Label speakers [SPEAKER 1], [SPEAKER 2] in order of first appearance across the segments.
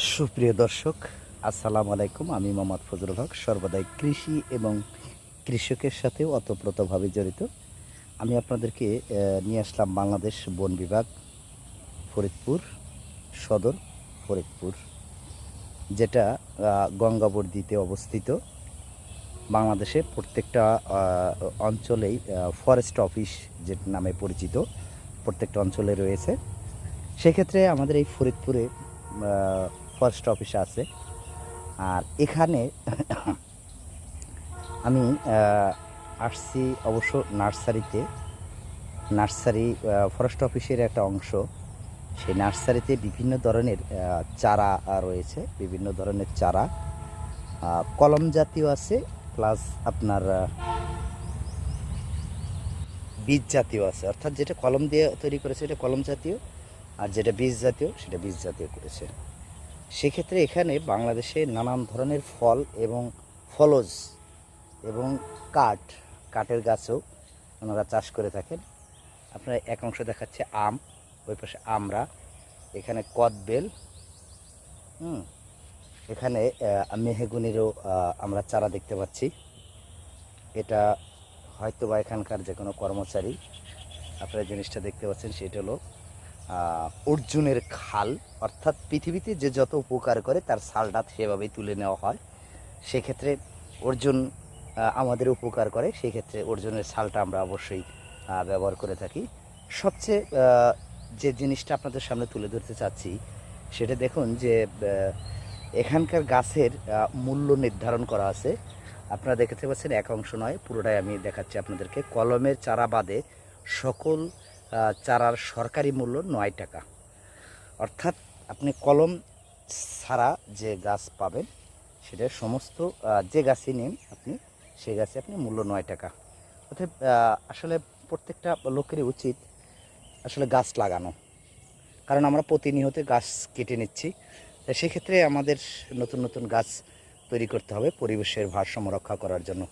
[SPEAKER 1] সুপ্রিয় দর্শক, আসসালামু আলাইকুম। আমি মোহাম্মদ ফজলুল হক, সর্বদাই কৃষি এবং কৃষকের সাথেও ওতপ্রোতভাবে জড়িত। আমি আপনাদেরকে নিয়ে আসলাম বাংলাদেশ বন বিভাগ, ফরিদপুর সদর, ফরিদপুর, যেটা গঙ্গাবর্দিতে অবস্থিত। বাংলাদেশে প্রত্যেকটা অঞ্চলেই ফরেস্ট অফিস যে নামে পরিচিত, প্রত্যেকটা অঞ্চলে রয়েছে। সেক্ষেত্রে আমাদের এই ফরিদপুরে ফরেস্ট অফিস আছে। আর এখানে আমি আসছি অবশ্য নার্সারি ফরেস্ট অফিসের একটা অংশ। সেই নার্সারিতে বিভিন্ন ধরনের চারা রয়েছে, বিভিন্ন ধরনের চারা, কলম জাতীয় আছে, প্লাস আপনার বীজ জাতীয় আছে। অর্থাৎ যেটা কলম দিয়ে তৈরি করেছে এটা কলম জাতীয়, আর যেটা বীজ জাতীয় সেটা বীজ জাতীয় করেছে। সেক্ষেত্রে এখানে বাংলাদেশে নানান ধরনের ফল এবং ফলজ এবং কাঠের গাছও ওনারা চাষ করে থাকেন। আপনার এক অংশ দেখাচ্ছে আম, ওই পাশে আমরা, এখানে কদবেল, এখানে মেহগুনিরও আমরা চারা দেখতে পাচ্ছি। এটা হয়তো বা এখানকার যে কোনো কর্মচারী। আপনারা জিনিসটা দেখতে পাচ্ছেন সেটা হলো অর্জুনের খাল। অর্থাৎ পৃথিবীতে যে যত উপকার করে তার ছালটা সেভাবেই তুলে নেওয়া হয়। সেক্ষেত্রে অর্জুন আমাদের উপকার করে, সেক্ষেত্রে অর্জুনের ছালটা আমরা অবশ্যই ব্যবহার করে থাকি। সবচেয়ে যে জিনিসটা আপনাদের সামনে তুলে ধরতে চাচ্ছি সেটা দেখুন যে এখানকার গাছের মূল্য নির্ধারণ করা আছে। আপনারা দেখতে পাচ্ছেন, এক অংশ নয়, পুরোটাই আমি দেখাচ্ছি আপনাদেরকে। কলমের চারা বাদে সকল চারার সরকারি মূল্য 9 টাকা। অর্থাৎ আপনি কলম ছাড়া যে গাছ পাবেন সেটা সমস্ত যে গাছই নিন আপনি, সেই গাছে আপনি মূল্য 9 টাকা। অর্থাৎ আসলে প্রত্যেকটা লোকেরই উচিত আসলে গাছ লাগানো, কারণ আমরা প্রতিনিয়ত গাছ কেটে নিচ্ছি। তাই সেক্ষেত্রে আমাদের নতুন নতুন গাছ তৈরি করতে হবে পরিবেশের ভারসাম্য রক্ষা করার জন্য।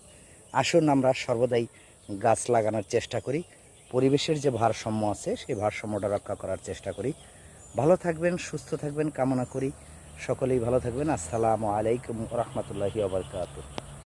[SPEAKER 1] আসুন আমরা সর্বদাই গাছ লাগানোর চেষ্টা করি, পরিবেশের যে ভারসাম্য আছে সেই ভারসাম্যটা রক্ষা করার চেষ্টা করি। ভালো থাকবেন, সুস্থ থাকবেন কামনা করি। সকলেই ভালো থাকবেন। আসসালামু আলাইকুম রহমতুল্লাহি ওয়া বারাকাতুহু।